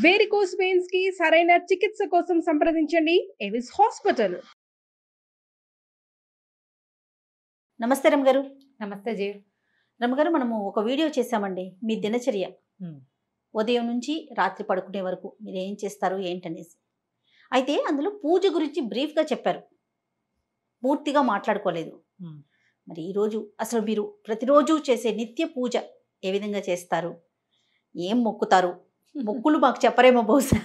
Varicose veins కి సరైన చికిత్స కోసం సంప్రదించండి ఎవిస్ హాస్పిటల్. నమస్తే రమగారు. నమస్తే జీ. రమగారు, మనము ఒక వీడియో చేశామండి. మీ దినచర్య ఉదయం నుంచి రాత్రి పడుకునే వరకు మీరు ఏం చేస్తారు ఏంటనేసి. అయితే అందులో పూజ గురించి బ్రీఫ్గా చెప్పారు, పూర్తిగా మాట్లాడుకోలేదు. మరి ఈరోజు అసలు మీరు ప్రతిరోజు చేసే నిత్య పూజ ఏ విధంగా చేస్తారు, ఏం మొక్కుతారు? మొక్కులు మాకు చెప్పరేమో బహుశా.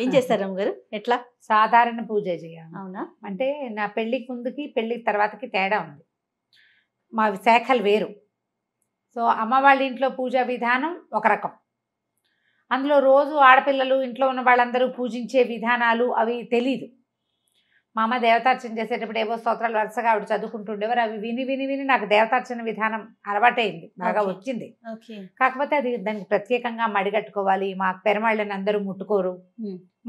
ఏం చేస్తారు రమగారు? ఎట్లా? సాధారణ పూజ చేయాలి. అవునా? అంటే నా పెళ్ళికి ముందుకి పెళ్ళికి తర్వాతకి తేడా ఉంది. మా శాఖలు వేరు. సో అమ్మ వాళ్ళ ఇంట్లో పూజా విధానం ఒక రకం. అందులో రోజు ఆడపిల్లలు ఇంట్లో ఉన్న వాళ్ళందరూ పూజించే విధానాలు అవి తెలీదు. మా అమ్మ దేవతార్చన చేసేటప్పుడు ఏవో స్తోత్రాలు వరుసగా ఆవిడ చదువుకుంటుండేవారు. అవి విని విని విని నాకు దేవతార్చన విధానం అలవాటైంది, బాగా వచ్చింది. కాకపోతే అది దానికి ప్రత్యేకంగా మడిగట్టుకోవాలి. మా పెరమాళ్ళని అందరూ ముట్టుకోరు.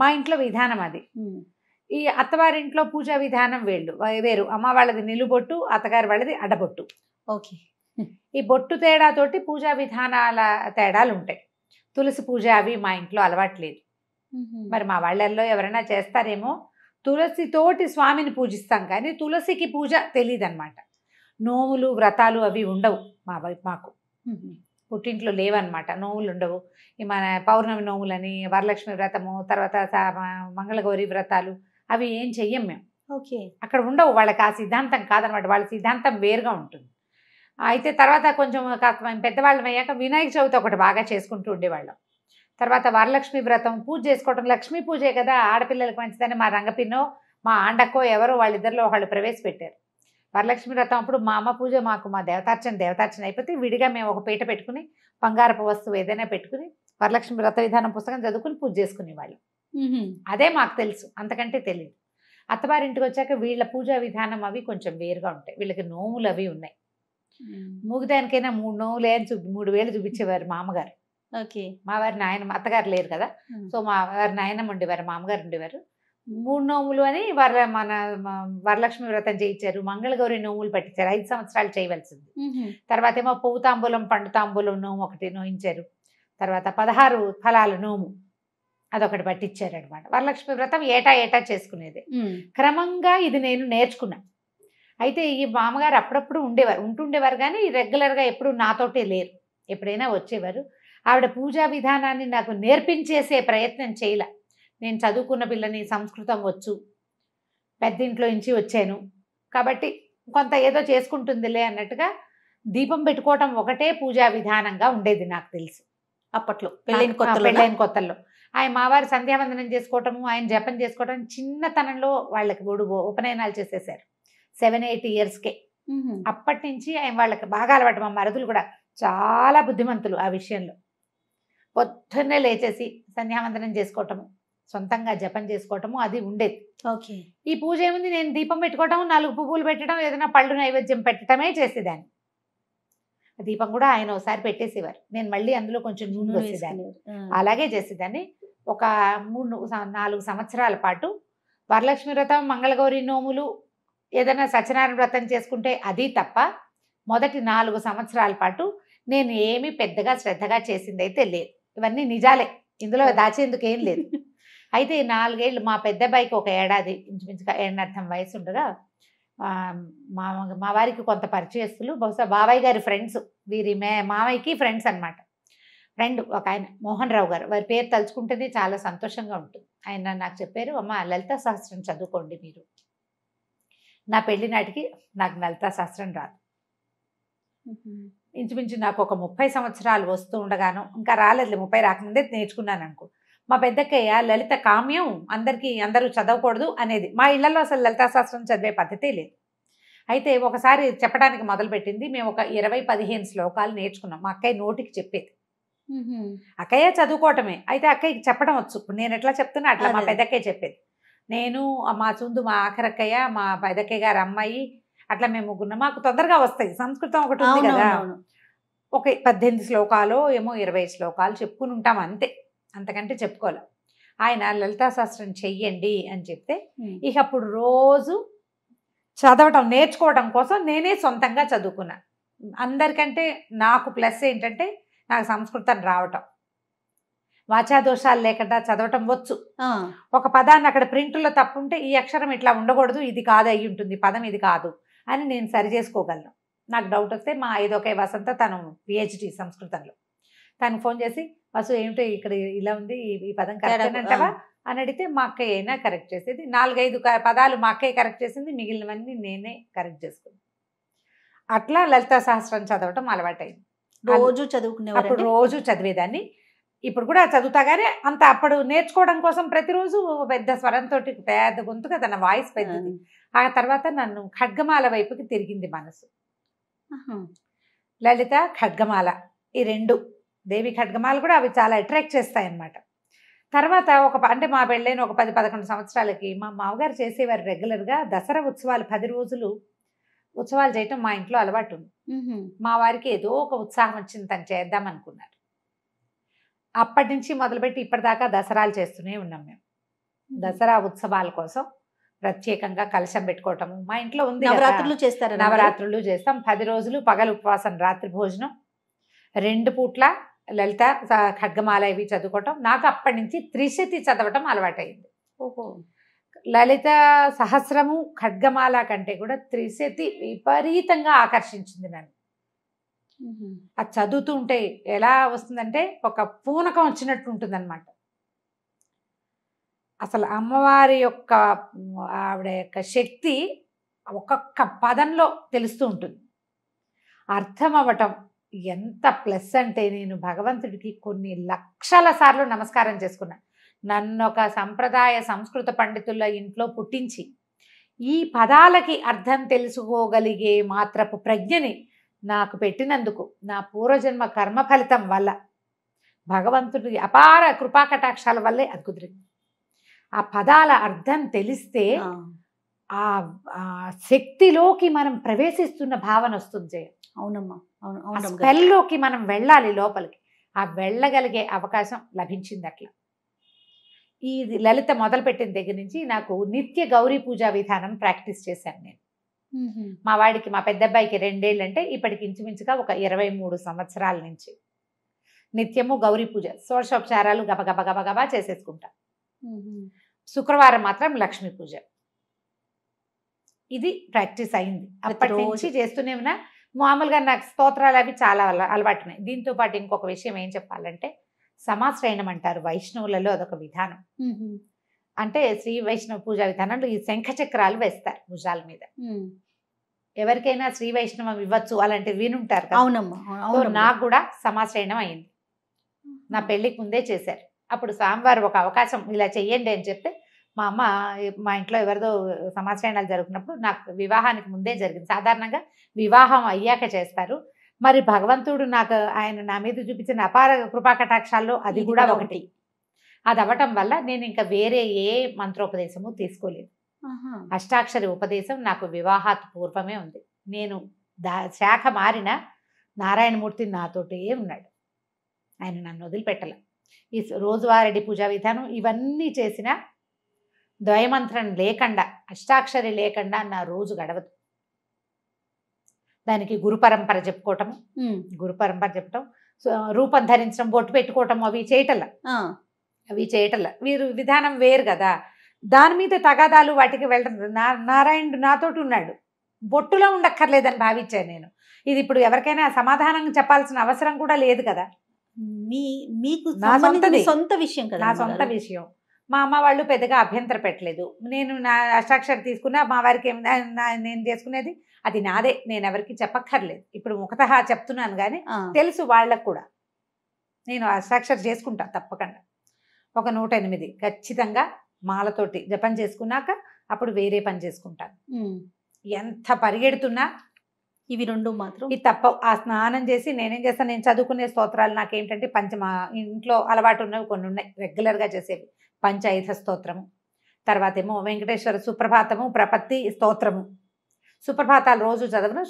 మా ఇంట్లో విధానం అది. ఈ అత్తవారింట్లో పూజా విధానం వేరు. అమ్మ వాళ్ళది నిలుబొట్టు, అత్తగారి వాళ్ళది అడ్డబొట్టు. ఓకే. ఈ బొట్టు తేడాతోటి పూజా విధానాల తేడాలు ఉంటాయి. తులసి పూజ అవి మా ఇంట్లో అలవాట్లేదు. మరి మా వాళ్ళల్లో ఎవరైనా చేస్తారేమో. తులసితోటి స్వామిని పూజిస్తాం కానీ తులసికి పూజ తెలియదన్నమాట. నోములు వ్రతాలు అవి ఉండవు మాకు. పుట్టింట్లో లేవన్నమాట, నోములు ఉండవు. ఈ మన పౌర్ణమి నోములని, వరలక్ష్మి వ్రతము, తర్వాత మంగళగౌరి వ్రతాలు అవి ఏం చెయ్యం మేము. ఓకే. అక్కడ ఉండవు. వాళ్ళకి ఆ సిద్ధాంతం కాదనమాట. వాళ్ళ సిద్ధాంతం వేరుగా ఉంటుంది. అయితే తర్వాత కొంచెం కాస్త పెద్దవాళ్ళం అయ్యాక వినాయక చవితి ఒకటి బాగా చేసుకుంటూ ఉండేవాళ్ళం. తర్వాత వరలక్ష్మి వ్రతం పూజ చేసుకోవటం. లక్ష్మీ పూజే కదా, ఆడపిల్లలకి మంచిదని మా రంగపిన్నో మా ఆండక్కో ఎవరో వాళ్ళిద్దరిలో వాళ్ళు ప్రవేశపెట్టారు వరలక్ష్మి వ్రతం. అప్పుడు మా అమ్మ పూజ, మాకు మా దేవతార్చన అయిపోతే విడిగా మేము ఒక పీట పెట్టుకుని బంగారపు వస్తువు ఏదైనా పెట్టుకుని వరలక్ష్మి వ్రత విధానం పుస్తకం చదువుకుని పూజ చేసుకునేవాళ్ళం. అదే మాకు తెలుసు, అంతకంటే తెలియదు. అత్తవారింటికి వచ్చాక వీళ్ళ పూజా విధానం అవి కొంచెం వేరుగా ఉంటాయి. వీళ్ళకి నోములు అవి ఉన్నాయి. మూగిదానికైనా 3 నోములే అని 3 వేలు చూపించేవారు మా అమ్మగారు. ఓకే. మా వారి నాయన, అత్తగారు లేరు కదా, సో మా వారి నాయనమ్మ ఉండేవారు, మా అమ్మగారు ఉండేవారు. 3 నోములు అని మన వరలక్ష్మి వ్రతం చేయించారు. మంగళగౌరి నోములు పట్టించారు. 5 సంవత్సరాలు చేయవలసింది. తర్వాత ఏమో పువ్వు తాంబూలం పండు తాంబూలం నోము ఒకటి నోయించారు. తర్వాత 16 ఫలాల నోము అదొకటి పట్టించారు అనమాట. వరలక్ష్మి వ్రతం ఏటా చేసుకునేది. క్రమంగా ఇది నేను నేర్చుకున్నా. అయితే ఈ మామగారు అప్పుడప్పుడు ఉంటుండేవారు కానీ రెగ్యులర్గా ఎప్పుడు నాతోటే లేరు. ఎప్పుడైనా వచ్చేవారు. ఆవిడ పూజా విధానాన్ని నాకు నేర్పించేసే ప్రయత్నం చేయలే. నేను చదువుకున్న పిల్లని, సంస్కృతం వచ్చు, పెద్దింట్లో నుంచి వచ్చాను కాబట్టి కొంత ఏదో చేసుకుంటుందిలే అన్నట్టుగా దీపం పెట్టుకోవటం ఒకటే పూజా విధానంగా ఉండేది నాకు తెలుసు అప్పట్లో, పెళ్ళైన కొత్తల్లో. ఆయన మావారు సంధ్యావందనం చేసుకోవటము, ఆయన జపం చేసుకోవటం చిన్నతనంలో వాళ్ళకి ఉపనయనాలు చేసేసారు 7-8 ఇయర్స్కే. అప్పటి నుంచి ఆయన వాళ్ళకి బాగా అలవాటు. మా మరుదులు కూడా చాలా బుద్ధిమంతులు ఆ విషయంలో. పొద్దున్నే లేచేసి సంధ్యావందనం చేసుకోవటము, సొంతంగా జపం చేసుకోవటము అది ఉండేది. ఓకే. ఈ పూజ ఏముంది, నేను దీపం పెట్టుకోవటం, 4 పువ్వులు పెట్టడం, ఏదైనా పళ్ళు నైవేద్యం పెట్టడమే చేసేదాన్ని. దీపం కూడా ఆయన ఒకసారి పెట్టేసేవారు, నేను మళ్ళీ అందులో కొంచెం నూనె వేసేదాన్ని. అలాగే చేసేదాన్ని. ఒక 3-4 సంవత్సరాల పాటు వరలక్ష్మి వ్రతం, మంగళగౌరి నోములు, ఏదైనా సత్యనారాయణ వ్రతం చేసుకుంటే అది తప్ప మొదటి 4 సంవత్సరాల పాటు నేను ఏమీ పెద్దగా శ్రద్ధగా చేసింది అయితే లేదు. ఇవన్నీ నిజాలే, ఇందులో దాచేందుకు ఏం లేదు. అయితే 4 ఏళ్ళు మా పెద్ద అబ్బాయికి ఒక ఏడాది ఇంచుమించుగా 1.5 వయసు ఉండగా మా వారికి కొంత పరిచయస్తులు, బహుశా బాబాయ్ గారి ఫ్రెండ్స్, వీరి మావయ్యకి ఫ్రెండ్స్ అనమాట. ఫ్రెండ్ ఒక ఆయన మోహన్ రావు గారు, వారి పేరు తలుచుకుంటేనే చాలా సంతోషంగా ఉంటుంది. ఆయన నాకు చెప్పారు, అమ్మ లలితా సహస్రం చదువుకోండి మీరు. నా పెళ్లి నాటికి నాకు లలితా సహస్రం రాదు. ఇంచుమించు నాకు ఒక 30 సంవత్సరాలు వస్తూ ఉండగాను, ఇంకా రాలేదు, 30 రాకముందే నేర్చుకున్నాను అనుకో. మా పెద్దక్కయ్య లలిత కామ్యం, అందరూ చదవకూడదు అనేది. మా ఇళ్లలో అసలు లలితా శాస్త్రం చదివే పద్ధతి లేదు. అయితే ఒకసారి చెప్పడానికి మొదలుపెట్టింది. మేము ఒక 20-15 శ్లోకాలు నేర్చుకున్నాం. మా అక్కయ్య నోటికి చెప్పేది. అక్కయ్య చదువుకోవటమే, అయితే అక్కయ్యకి చెప్పడం వచ్చు. నేను ఎట్లా చెప్తున్నా అట్లా మా పెద్దక్కయ్య చెప్పేది. నేను, మా చుందు, మా ఆఖరక్కయ్య, మా పెద్దక్కయ్య గారు అమ్మాయి, అట్లా మేము ముగ్గురు. మాకు తొందరగా వస్తాయి. సంస్కృతం ఒకటి ఉంది కదా, ఒక 18 శ్లోకాలు ఏమో 20 శ్లోకాలు చెప్పుకుని ఉంటాం అంతే, అంతకంటే చెప్పుకోలే. ఆయన లలితా శాస్త్రం చెయ్యండి అని చెప్తే ఇక అప్పుడు రోజు చదవటం నేర్చుకోవడం కోసం నేనే సొంతంగా చదువుకున్నా. అందరికంటే నాకు ప్లస్ ఏంటంటే నాకు సంస్కృతం రావటం. వాచా దోషాలు లేకుండా చదవటం వచ్చు. ఆ, ఒక పదాన్ని అక్కడ ప్రింట్లో తప్పు ఉంటే ఈ అక్షరం ఇట్లా ఉండకూడదు, ఇది కాదు అయి ఉంటుంది, పదం ఇది కాదు అని నేను సరి చేసుకోగలను. నాకు డౌట్ వస్తే మా ఐదొకే వసంత, తను పిహెచ్డి సంస్కృతంలో, తను ఫోన్ చేసి వసు ఏమిటో ఇక్కడ ఇలా ఉంది, ఈ పదం కరెక్ట్ అంటావా అని అడిగితే మా అక్కయ్య అయినా కరెక్ట్ చేసేది. 4-5 పదాలు మా అక్కయ్య కరెక్ట్ చేసింది, మిగిలినవన్నీ నేనే కరెక్ట్ చేసుకున్నాను. అట్లా లలితా సహస్రం చదవటం అలవాటైంది. రోజు అప్పుడు చదువుకునేవారు. రోజు చదివేదాన్ని. ఇప్పుడు కూడా చదువుతా కానీ అంత అప్పుడు నేర్చుకోవడం కోసం ప్రతిరోజు పెద్ద స్వరంతో, పెద్ద గొంతుగా తన వాయిస్ పెద్దది. ఆ తర్వాత నన్ను ఖడ్గమాల వైపుకి తిరిగింది మనసు. లలిత, ఖడ్గమాల, ఈ 2 దేవి ఖడ్గమాల కూడా అవి చాలా అట్రాక్ట్ చేస్తాయి అన్నమాట. తర్వాత అంటే మా పెళ్ళైన ఒక 10-11 సంవత్సరాలకి మా మామగారు చేసేవారు రెగ్యులర్గా దసరా ఉత్సవాలు 10 రోజులు ఉత్సవాలు చేయటం మా ఇంట్లో అలవాటు ఉంది. మా వారికి ఏదో ఒక ఉత్సాహం వచ్చింది, తను చేద్దాం అనుకున్నారు. అప్పటి నుంచి మొదలుపెట్టి ఇప్పటిదాకా దసరాలు చేస్తూనే ఉన్నాం మేము. దసరా ఉత్సవాల కోసం ప్రత్యేకంగా కలశం పెట్టుకోవటము మా ఇంట్లో ఉంది. నవరాత్రులు చేస్తారు. నవరాత్రులు చేస్తాం. 10 రోజులు పగలు ఉపవాసం, రాత్రి భోజనం, 2 పూట్ల లలిత ఖడ్గమాల ఇవి చదువుకోవటం. నాకు అప్పటి నుంచి త్రిశతి చదవటం అలవాటైంది. ఓహో. లలిత సహస్రము ఖడ్గమాల కంటే కూడా త్రిశతి విపరీతంగా ఆకర్షించింది నన్ను. అది చదువుతూ ఉంటే ఎలా వస్తుందంటే ఒక పూనకం వచ్చినట్టు ఉంటుంది అనమాట. అసలు అమ్మవారి యొక్క ఆవిడ యొక్క శక్తి ఒక్కొక్క పదంలో తెలుస్తూ ఉంటుంది. అర్థం అవ్వటం ఎంత ప్లస్ అంటే, నేను భగవంతుడికి కొన్ని లక్షల సార్లు నమస్కారం చేసుకున్నా. నన్ను ఒక సంప్రదాయ సంస్కృత పండితుల ఇంట్లో పుట్టించి ఈ పదాలకి అర్థం తెలుసుకోగలిగే మాత్రపు ప్రజ్ఞని నాకు పెట్టినందుకు, నా పూర్వజన్మ కర్మ ఫలితం వల్ల, భగవంతుడి అపార కృపాకటాక్షాల వల్లే అది కుదిరింది. ఆ పదాల అర్థం తెలిస్తే ఆ శక్తిలోకి మనం ప్రవేశిస్తున్న భావన వస్తుంది జయ. అవునమ్మా, అవును. స్పెల్లోకి మనం వెళ్ళాలి లోపలికి. ఆ వెళ్ళగలిగే అవకాశం లభించింది. అట్లా ఈ లలిత మొదలుపెట్టిన దగ్గర నుంచి నాకు నిత్య గౌరీ పూజా విధానం ప్రాక్టీస్ చేశాను నేను. మా వాడికి, మా పెద్ద అబ్బాయికి 2 ఏళ్ళు అంటే ఇప్పటికి ఇంచుమించుగా ఒక 23 సంవత్సరాల నుంచి నిత్యము గౌరీ పూజ, షోడశోపచారాలు గబగబ గబగబా చేసేసుకుంటా. శుక్రవారం మాత్రం లక్ష్మీ పూజ. ఇది ప్రాక్టీస్ అయింది. అప్పటి నుంచి చేస్తూనే ఉన్నా. మామూలుగా నాకు స్తోత్రాలు అవి చాలా అలవాటున్నాయి. దీంతో పాటు ఇంకొక విషయం ఏం చెప్పాలంటే, సమాశ్రయణం అంటారు వైష్ణవులలో, అదొక విధానం. అంటే శ్రీ వైష్ణవ పూజా విధానంలో ఈ శంఖ చక్రాలు వేస్తారు భుజాల మీద. ఎవరికైనా శ్రీ వైష్ణవం ఇవ్వచ్చు అలాంటివి వినుంటారు కదా. అవునమ్మా. నాకు కూడా సమాశ్రయణం అయింది. నా పెళ్లికి ముందే చేశారు. అప్పుడు స్వామివారు ఒక అవకాశం ఇలా చెయ్యండి అని చెప్తే, మా అమ్మ మా ఇంట్లో ఎవరిదో సమాశ్రయణాలు జరుగుతున్నప్పుడు, నాకు వివాహానికి ముందే జరిగింది. సాధారణంగా వివాహం అయ్యాక చేస్తారు. మరి భగవంతుడు నాకు ఆయన నా మీద చూపించిన అపార కృపాకటాక్షాల్లో అది కూడా ఒకటి. అది అవ్వటం వల్ల నేను ఇంకా వేరే ఏ మంత్రోపదేశము తీసుకోలేదు. అష్టాక్షరి ఉపదేశం నాకు వివాహాత్ పూర్వమే ఉంది. నేను శాఖ మారిన నారాయణమూర్తి నాతోటే ఉన్నాడు. ఆయన నన్ను వదిలిపెట్టల. ఈ రోజువారీ పూజా విధానం ఇవన్నీ చేసిన ద్వయమంత్రం లేకుండా, అష్టాక్షరి లేకుండా నా రోజు గడవదు. దానికి గురు పరంపర చెప్పుకోవటము, గురు పరంపర చెప్పటం, రూపం ధరించడం, బొట్టు పెట్టుకోవటం, అవి చేయటల్లా వీరు విధానం వేరు కదా. దాని మీద తగాదాలు వాటికి వెళ్ళడం. నారాయణుడు నాతోటి ఉన్నాడు, బొట్టులో ఉండక్కర్లేదని భావించాను నేను. ఇది ఇప్పుడు ఎవరికైనా సమాధానం చెప్పాల్సిన అవసరం కూడా లేదు కదా. మీకు సొంత విషయం కదా, నా సొంత విషయం. మా అమ్మ వాళ్ళు పెద్దగా అభ్యంతర పెట్టలేదు. నేను నా అష్టాక్షరి తీసుకున్నా, మా వారికి నేను చేసుకునేది అది నాదే, నేను ఎవరికి చెప్పక్కర్లేదు. ఇప్పుడు ముఖతః చెప్తున్నాను కానీ తెలుసు వాళ్ళకు కూడా. నేను అష్టాక్షరి చేసుకుంటా తప్పకుండా. ఒక 108 ఖచ్చితంగా మాలతోటి జపం చేసుకున్నాక అప్పుడు వేరే పని చేసుకుంటాను. ఎంత పరిగెడుతున్నా ఇవి 2 మాత్రం ఇది తప్ప. ఆ స్నానం చేసి నేనేం చేస్తాను, నేను చదువుకునే స్తోత్రాలు నాకేంటంటే మా ఇంట్లో అలవాటు ఉన్నవి కొన్ని ఉన్నాయి రెగ్యులర్గా చేసేవి. పంచాయుధ స్తోత్రము, తర్వాత ఏమో వెంకటేశ్వర సుప్రభాతము, ప్రపత్తి స్తోత్రము. సుప్రభాతాలు రోజు చదవను,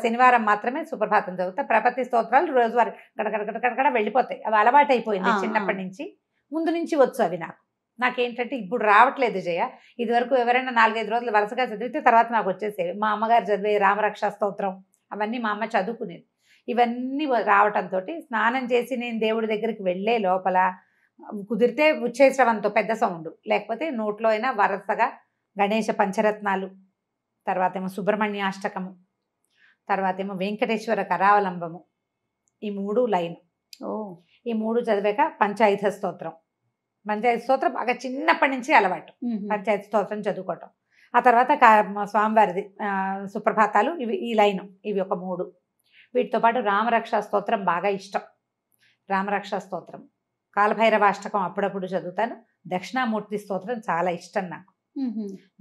శనివారం మాత్రమే సుప్రభాతం చదువుతా. ప్రపత్తి స్తోత్రాలు రోజువారి గడగడగడగడ వెళ్ళిపోతాయి. అవి అలవాటు అయిపోయింది చిన్నప్పటి నుంచి. ముందు నుంచి వచ్చు అవి నాకేంటంటే ఇప్పుడు రావట్లేదు జయ. ఇదివరకు ఎవరైనా 4-5 రోజులు వరుసగా చదివితే తర్వాత నాకు వచ్చేసేవి. మా అమ్మగారు చదివే రామరక్షా స్తోత్రం అవన్నీ మా అమ్మ చదువుకునేది. ఇవన్నీ రావటంతో స్నానం చేసి నేను దేవుడి దగ్గరికి వెళ్ళే లోపల కుదిరితే ఉచ్చేశ్రవంతో పెద్ద సౌండ్, లేకపోతే నోట్లో అయినా వరుసగా గణేష పంచరత్నాలు, తర్వాత ఏమో సుబ్రహ్మణ్యాష్టకము, తర్వాత ఏమో వెంకటేశ్వర కరావలంబము, ఈ 3 లైన్. ఈ 3 చదివాక పంచాయుధ స్తోత్రం. పంచాయతీ స్తోత్రం బాగా చిన్నప్పటి నుంచి అలవాటు, పంచాయతీ స్తోత్రం చదువుకోవటం. ఆ తర్వాత స్వామివారిది సుప్రభాతాలు, ఇవి ఈ లైను, ఇవి ఒక 3. వీటితో పాటు రామరక్షా స్తోత్రం బాగా ఇష్టం. రామరక్షా స్తోత్రం, కాలభైరవాష్టకం అప్పుడప్పుడు చదువుతాను. దక్షిణామూర్తి స్తోత్రం చాలా ఇష్టం నాకు.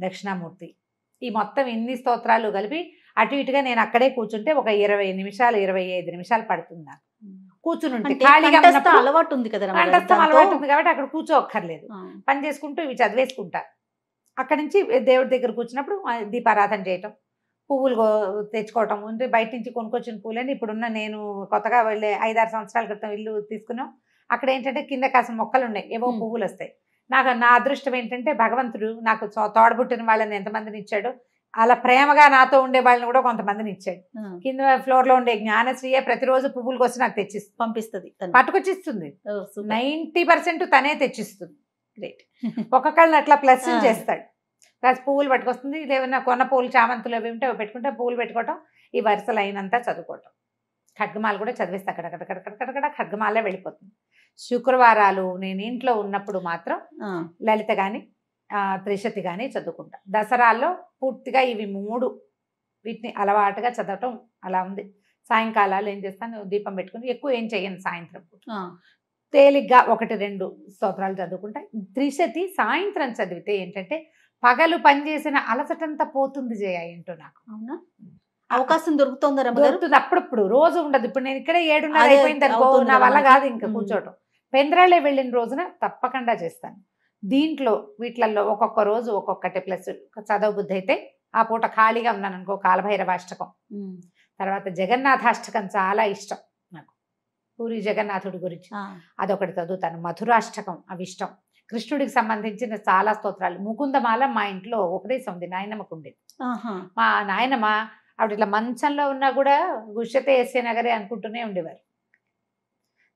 దక్షిణామూర్తి, ఈ మొత్తం ఇన్ని స్తోత్రాలు కలిపి అటు ఇటుగా నేను అక్కడే కూర్చుంటే ఒక 20 నిమిషాలు 25 నిమిషాలు పడుతుంది నాకు కూర్చుని ఉంటే. ఖాళీగా అలవాటు ఉంది కదా, అలవాటు ఉంది కాబట్టి అక్కడ కూర్చోక్కర్లేదు, పని చేసుకుంటూ ఇవి చదివేసుకుంటా. అక్కడి నుంచి దేవుడి దగ్గర కూర్చున్నప్పుడు దీపారాధన చేయటం, పువ్వులు తెచ్చుకోవటం. అంటే బయట నుంచి కొనుక్కొచ్చిన పువ్వులని ఇప్పుడున్న నేను కొత్తగా వెళ్ళే 5-6 సంవత్సరాల క్రితం ఇల్లు తీసుకున్నాం. అక్కడ ఏంటంటే కింద కాసిన మొక్కలు ఉన్నాయి, ఏవో పువ్వులు వస్తాయి. నా అదృష్టం ఏంటంటే భగవంతుడు నాకు తోడబుట్టిన వాళ్ళని ఎంతమందిని ఇచ్చాడో, అలా ప్రేమగా నాతో ఉండే వాళ్ళని కూడా కొంతమందిని ఇచ్చాడు. కింద ఫ్లోర్ లో ఉండే జ్ఞానశ్రీయే ప్రతిరోజు పువ్వులకు వచ్చి నాకు తెచ్చిస్తుంది, పంపిస్తుంది, పట్టుకొచ్చిస్తుంది. 90% తనే తెచ్చిస్తుంది. గ్రేట్. ఒక్కొక్కళ్ళని అట్లా ప్లస్ చేస్తాడు. ప్లస్ పువ్వులు పట్టుకొస్తుంది, ఏమైనా కొన్న పువ్వులు చామంతులు అవి ఉంటే అవి పెట్టుకుంటే పువ్వులు పెట్టుకోవటం, ఈ వరుస లైన్ అంతా చదువుకోవటం. ఖడ్గమాలు కూడా చదివేస్తే అక్కడక్కడ ఖడ్గమాలే వెళ్ళిపోతుంది. శుక్రవారాలు నేను ఇంట్లో ఉన్నప్పుడు మాత్రం లలిత కానీ త్రిశతి కానీ చదువుకుంటా. దసరాల్లో పూర్తిగా ఇవి 3 వీటిని అలవాటుగా చదవటం అలా ఉంది. సాయంకాలాలు ఏం చేస్తాను, దీపం పెట్టుకుని ఎక్కువ ఏం చెయ్యను. సాయంత్రం తేలిగ్గా 1-2 స్తోత్రాలు చదువుకుంటా. త్రిశతి సాయంత్రం చదివితే ఏంటంటే పగలు పనిచేసిన అలసటంతా పోతుంది జయ. ఏంటో నాకు అవునా అవకాశం దొరుకుతుంది అప్పుడప్పుడు, రోజు ఉండదు. ఇప్పుడు నేను ఇక్కడ 7:30 అయిపోయింది అనుకో, నా వల్ల కాదు ఇంకా కూర్చోవటం. పెంద్రాలే వెళ్ళిన రోజున తప్పకుండా చేస్తాను. దీంట్లో వీటిలలో ఒక్కొక్క రోజు ఒక్కొక్కటి ప్లస్ చదవబుద్ధి అయితే ఆ పూట ఖాళీగా ఉన్నాను అనుకో, కాలభైరవాష్టకం, తర్వాత జగన్నాథాష్టకం చాలా ఇష్టం నాకు, పూరి జగన్నాథుడి గురించి అదొకటి చదువుతాను. మధురాష్టకం అవి ఇష్టం. కృష్ణుడికి సంబంధించిన చాలా స్తోత్రాలు. ముకుందమాల మా ఇంట్లో ఉపదేశం ఉంది, నాయనమ్మకు ఉండేది. మా నాయనమ్మ ఆవిడ ఇట్లా మంచంలో ఉన్నా కూడా గుష్యతే ఎస్సే నగరే అనుకుంటూనే ఉండేవారు.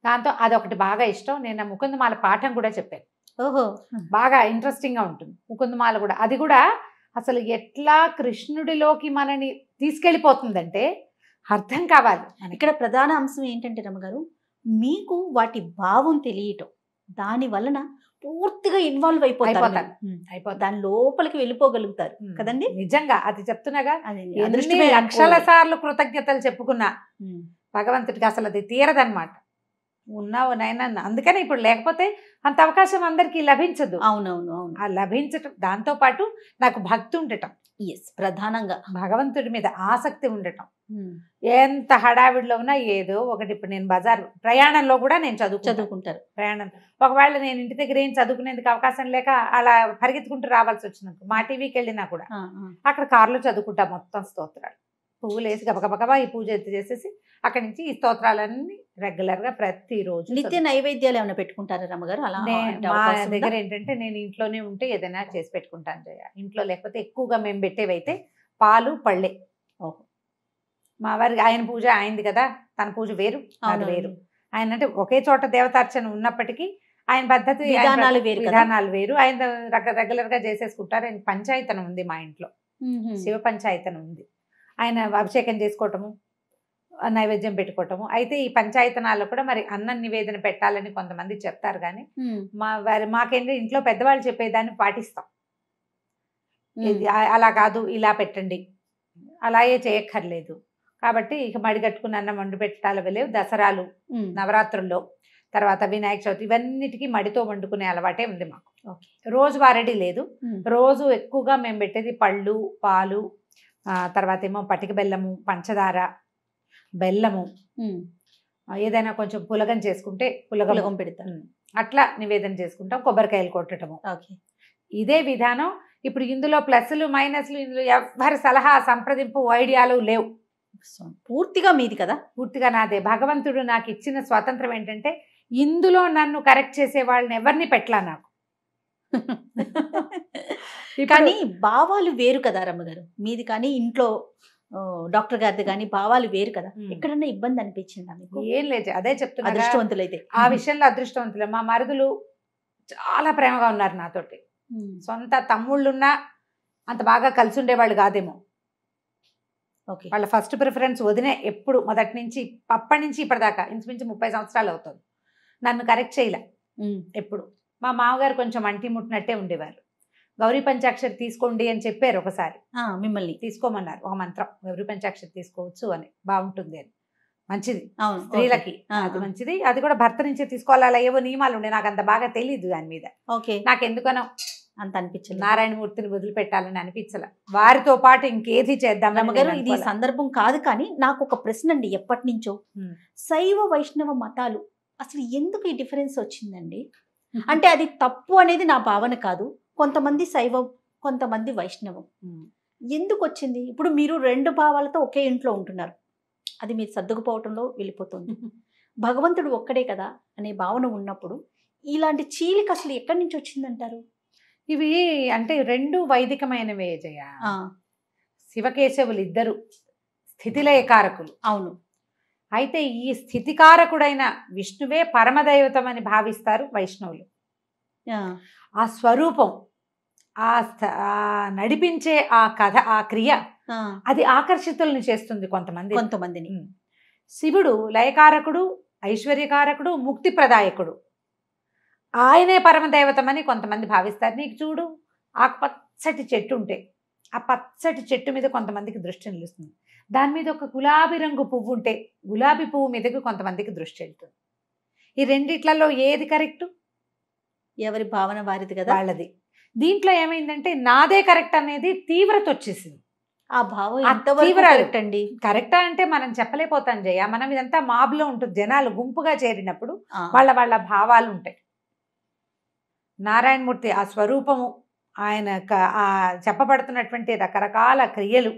దాంతో అదొకటి బాగా ఇష్టం. నేను ఆ ముకుందమాల పాఠం కూడా చెప్పాను. బాగా ఇంట్రెస్టింగ్ గా ఉంటుంది ముకుందమాల కూడా. అది కూడా అసలు ఎట్లా కృష్ణుడిలోకి మనని తీసుకెళ్ళిపోతుందంటే అర్థం కావాలి. ఇక్కడ ప్రధాన అంశం ఏంటంటే రమ్మగారు, మీకు వాటి భావం తెలియటం, దాని వలన పూర్తిగా ఇన్వాల్వ్ అయిపోతారు, దాని లోపలికి వెళ్ళిపోగలుగుతారు కదండి. నిజంగా అది చెప్తున్నాగా, లక్షల సార్లు కృతజ్ఞతలు చెప్పుకున్నా భగవంతుడికి అసలు అది తీరదనమాట. ఉన్నావు నాయన, అందుకనే ఇప్పుడు లేకపోతే అంత అవకాశం అందరికీ లభించదు. అవునవును. ఆ లభించటం, దాంతో పాటు నాకు భక్తి ఉండటం, ప్రధానంగా భగవంతుడి మీద ఆసక్తి ఉండటం. ఎంత హడావిడిలో ఉన్నా ఏదో ఒకటి. ఇప్పుడు నేను బజార్ ప్రయాణంలో కూడా నేను చదువుకుంటారు. ప్రయాణం ఒకవేళ నేను ఇంటి దగ్గర ఏం చదువుకునేందుకు అవకాశం లేక అలా పరిగెత్తుకుంటూ రావాల్సి వచ్చినప్పుడు మా టీవీకి వెళ్ళినా కూడా అక్కడ కారులో చదువుకుంటా మొత్తం స్తోత్రాలు. పువ్వులు వేసి గబగబా ఈ పూజ చేసేసి అక్కడి నుంచి ఈ స్తోత్రాలన్నీ రెగ్యులర్ గా ప్రతిరోజు. నిత్య నైవేద్యాలు ఏమైనా పెట్టుకుంటారా రమ్మగారు? అలా మా దగ్గర ఏంటంటే నేను ఇంట్లోనే ఉంటే ఏదైనా చేసి పెట్టుకుంటాను జయ. ఇంట్లో లేకపోతే ఎక్కువగా మేము పెట్టేవైతే పాలు పళ్ళే. మా వారికి ఆయన పూజ అయింది కదా, తన పూజ వేరు అది వేరు. ఆయన అంటే ఒకే చోట దేవతార్చన ఉన్నప్పటికీ ఆయన పద్ధతి విధానాలు వేరు. ఆయన రెగ్యులర్ గా చేసేసుకుంటారు. ఆయన పంచాయతనం ఉంది మా ఇంట్లో, శివ పంచాయతనం ఉంది. ఆయన అభిషేకం చేసుకోవటము, నైవేద్యం పెట్టుకోవటము. అయితే ఈ పంచాయతనాల్లో కూడా మరి అన్నం నివేదన పెట్టాలని కొంతమంది చెప్తారు, కానీ మాకేంటి ఇంట్లో పెద్దవాళ్ళు చెప్పేదాన్ని పాటిస్తాం. అలా కాదు, ఇలా పెట్టండి, అలాగే చేయక్కర్లేదు. కాబట్టి ఇక మడి కట్టుకుని అన్నం వండి పెట్టాలి లేవు. దసరాలు, నవరాత్రుల్లో, తర్వాత వినాయక చవితి, ఇవన్నిటికీ మడితో వండుకునే అలవాటే ఉంది మాకు. రోజు వారడి లేదు. రోజు ఎక్కువగా మేము పెట్టేది పళ్ళు, పాలు, తర్వాత ఏమో పటిక బెల్లము, పంచదార, బెల్లము, ఏదైనా కొంచెం పులగం చేసుకుంటే పులగం పెడతాం, అట్లా నివేదన చేసుకుంటాం. కొబ్బరికాయలు కొట్టడము. ఇదే విధానం. ఇప్పుడు ఇందులో ప్లస్లు మైనస్లు ఇందులో ఎవరి సలహా సంప్రదింపు ఐడియాలు లేవు. పూర్తిగా మీది కదా, పూర్తిగా నాదే. భగవంతుడు నాకు ఇచ్చిన స్వాతంత్రం ఏంటంటే ఇందులో నన్ను కరెక్ట్ చేసే వాళ్ళని ఎవరిని పెట్టలా నాకు. కానీ భావాలు వేరు కదా రమ్మగారు మీది. కానీ ఇంట్లో డాక్టర్ గారిది కానీ భావాలు వేరు కదా, ఎక్కడన్నా ఇబ్బంది అనిపించిందా మీకు? ఏం లేదు, అదే చెప్తున్నా కదా. అదృష్టవంతులైతే ఆ విషయంలో అదృష్టవంతులు. మా మరుదులు చాలా ప్రేమగా ఉన్నారు నాతోటి. సొంత తమ్ముళ్ళున్నా అంత బాగా కలిసి ఉండేవాళ్ళు కాదేమో. ఓకే. వాళ్ళ ఫస్ట్ ప్రిఫరెన్స్ వదినే. ఎప్పుడు మొదటి నుంచి అప్పటి నుంచి ఇప్పటిదాకా ఇంచుమించు 30 సంవత్సరాలు అవుతుంది. నన్ను కరెక్ట్ చేయలే ఎప్పుడు. మా మామగారు కొంచెం అంటి ముట్టినట్టే ఉండేవారు. గౌరీ పంచాక్షరి తీసుకోండి అని చెప్పారు ఒకసారి. మిమ్మల్ని తీసుకోమన్నారు ఒక మంత్రం, గౌరీ పంచాక్షరి తీసుకోవచ్చు అని, బాగుంటుంది అని. మంచిది అవును స్త్రీలకి, అది మంచిది. అది కూడా భర్త నుంచే తీసుకోవాలి, అలా ఏవో నియమాలు ఉండే. నాకు అంత బాగా తెలియదు దాని మీద. ఓకే. నాకు ఎందుకనో అంత అనిపించింది. నారాయణమూర్తిని వదిలిపెట్టాలని అనిపించలే. వారితో పాటు ఇంకేది చేద్దాం. రమ్మగారు ఇది సందర్భం కాదు, కానీ నాకు ఒక ప్రశ్న అండి. ఎప్పటి నుంచో శైవ వైష్ణవ మతాలు అసలు ఎందుకు ఈ డిఫరెన్స్ వచ్చిందండి? అంటే అది తప్పు అనేది నా భావన కాదు. కొంతమంది శైవం, కొంతమంది వైష్ణవం. ఎందుకు వచ్చింది? ఇప్పుడు మీరు 2 భావాలతో ఒకే ఇంట్లో ఉంటున్నారు, అది మీరు సర్దుకుపోవటంలో వెళ్ళిపోతుంది. భగవంతుడు ఒక్కడే కదా అనే భావన ఉన్నప్పుడు ఇలాంటి చీలిక అసలు ఎక్కడి నుంచి వచ్చిందంటారు? ఇవి అంటే 2 వైదికమైనవే జయ. శివకేశవులు ఇద్దరు స్థితిలయకారకులు. అవును. అయితే ఈ స్థితికారకుడైన విష్ణువే పరమదైవతం అని భావిస్తారు వైష్ణవులు. ఆ స్వరూపం, ఆ నడిపించే ఆ కథ, ఆ క్రియ, అది ఆకర్షితుల్ని చేస్తుంది కొంతమందిని. శివుడు లయకారకుడు, ఐశ్వర్యకారకుడు, ముక్తి ప్రదాయకుడు. ఆయనే పరమదైవతం అని కొంతమంది భావిస్తారు. నీకు చూడు, ఆ పచ్చటి చెట్టు ఉంటే ఆ పచ్చటి చెట్టు మీద కొంతమందికి దృష్టి నిలుస్తుంది. దాని మీద ఒక గులాబీ రంగు పువ్వు ఉంటే గులాబీ పువ్వు మీదకి కొంతమందికి దృష్టి వెళ్తుంది. ఈ రెండిట్లలో ఏది కరెక్ట్? ఎవరి భావన వారిది కదా, వాళ్ళది. దీంట్లో ఏమైందంటే నాదే కరెక్ట్ అనేది తీవ్రత వచ్చేసింది. ఆ భావం ఎంతవరకు కరెక్ట్ అండి? కరెక్టా అంటే మనం చెప్పలేకపోతాం జయ. మనం ఇదంతా మాబ్లో ఉంటుంది, జనాలు గుంపుగా చేరినప్పుడు వాళ్ళ భావాలు ఉంటాయి. నారాయణమూర్తి ఆ స్వరూపము, ఆయన ఆ చెప్పబడుతున్నటువంటి రకరకాల క్రియలు,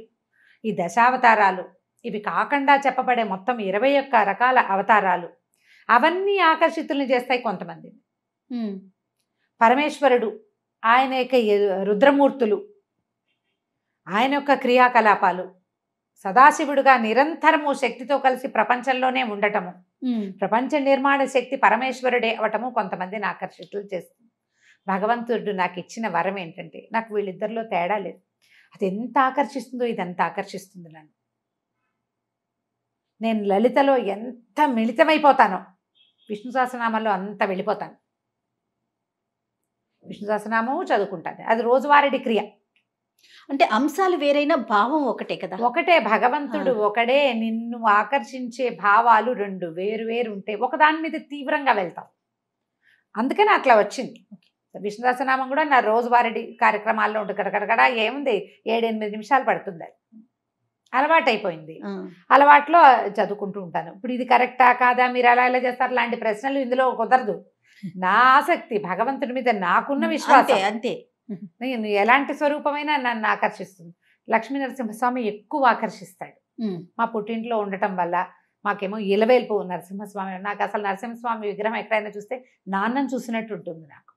ఈ దశావతారాలు, ఇవి కాకుండా చెప్పబడే మొత్తం 21 రకాల అవతారాలు, అవన్నీ ఆకర్షితుల్ని చేస్తాయి కొంతమందిని. పరమేశ్వరుడు, ఆయన యొక్క రుద్రమూర్తులు, ఆయన యొక్క క్రియాకలాపాలు, సదాశివుడుగా నిరంతరము శక్తితో కలిసి ప్రపంచంలోనే ఉండటము, ప్రపంచ నిర్మాణ శక్తి పరమేశ్వరుడే అవటము కొంతమందిని ఆకర్షితులు చేస్తుంది. భగవంతుడు నాకు ఇచ్చిన వరం ఏంటంటే, నాకు వీళ్ళిద్దరిలో తేడా లేదు. అది ఎంత ఆకర్షిస్తుందో ఇది అంత ఆకర్షిస్తుంది నన్ను. నేను లలితలో ఎంత మిళితమైపోతానో విష్ణు సహస్రనామంలో అంత వెళ్ళిపోతాను. విష్ణు సహస్రనామము చదువుకుంటాను, అది రోజువారీ క్రియ. అంటే అంశాలు వేరైనా భావం ఒకటే కదా? ఒకటే. భగవంతుడు ఒకడే. నిన్ను ఆకర్షించే భావాలు 2 వేరు ఉంటే ఒకదాని మీద తీవ్రంగా వెళ్తాం. అందుకని అట్లా వచ్చింది. విష్ణు సహస్రనామం కూడా నా రోజువారీ కార్యక్రమాల్లో ఉంటుంది. కడకడగడ ఏముంది, 7-8 నిమిషాలు పడుతుంది. అది అలవాటు అయిపోయింది. అలవాట్లో చదువుకుంటూ ఉంటాను. ఇప్పుడు ఇది కరెక్టా కాదా, మీరు అలా ఎలా చేస్తారు లాంటి ప్రశ్నలు ఇందులో కుదరదు. నా ఆసక్తి భగవంతుడి మీద నాకున్న విశ్వాసం అంతే. నేను ఎలాంటి స్వరూపమైనా నన్ను ఆకర్షిస్తుంది. లక్ష్మీ నరసింహస్వామి ఎక్కువ ఆకర్షిస్తాడు. మా పుట్టింట్లో ఉండటం వల్ల మాకేమో ఇలవేల్పు నరసింహస్వామి. నాకు అసలు నరసింహస్వామి విగ్రహం ఎక్కడైనా చూస్తే నాన్నను చూసినట్టు ఉంటుంది. నాకు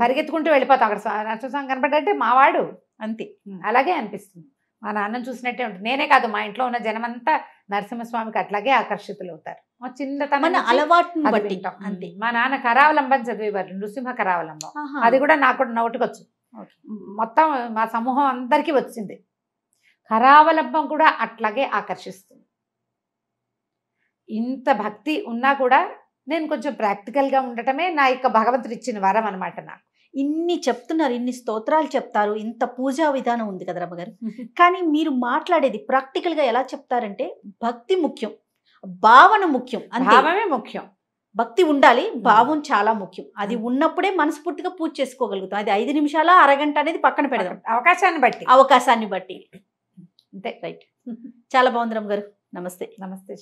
పరిగెత్తుకుంటూ వెళ్ళిపోతాం. అక్కడ నరసింహస్వామి కనపడ్డంటే మావాడు అంతే, అలాగే అనిపిస్తుంది. మా నాన్నను చూసినట్టే ఉంటుంది. నేనే కాదు, మా ఇంట్లో ఉన్న జనమంతా నరసింహస్వామికి అట్లాగే ఆకర్షితులు అవుతారు. మా చిన్నతనం అలవాటును బట్టి అంతే. మా నాన్న కరావలంబం చదివేవారు, నృసింహ కరావలంబం. అది కూడా నాకు నోటికొచ్చు. మొత్తం మా సమూహం అందరికీ వచ్చింది. కరావలంబం కూడా అట్లాగే ఆకర్షిస్తుంది. ఇంత భక్తి ఉన్నా కూడా నేను కొంచెం ప్రాక్టికల్గా ఉండటమే నా యొక్క భగవంతుడు ఇచ్చిన వరం అనమాట. నాకు ఇన్ని చెప్తున్నారు, ఇన్ని స్తోత్రాలు చెప్తారు, ఇంత పూజా విధానం ఉంది కదా రమ్మగారు. కానీ మీరు మాట్లాడేది ప్రాక్టికల్గా ఎలా చెప్తారంటే, భక్తి ముఖ్యం, భావన ముఖ్యం. భావమే ముఖ్యం. భక్తి ఉండాలి, భావం చాలా ముఖ్యం. అది ఉన్నప్పుడే మనస్ఫూర్తిగా పూజ చేసుకోగలుగుతాం. అది 5 నిమిషాల అరగంట అనేది పక్కన పెడదాం, అవకాశాన్ని బట్టి. అంతే. రైట్. చాలా బాగుంది రమ్మగారు. నమస్తే. నమస్తే.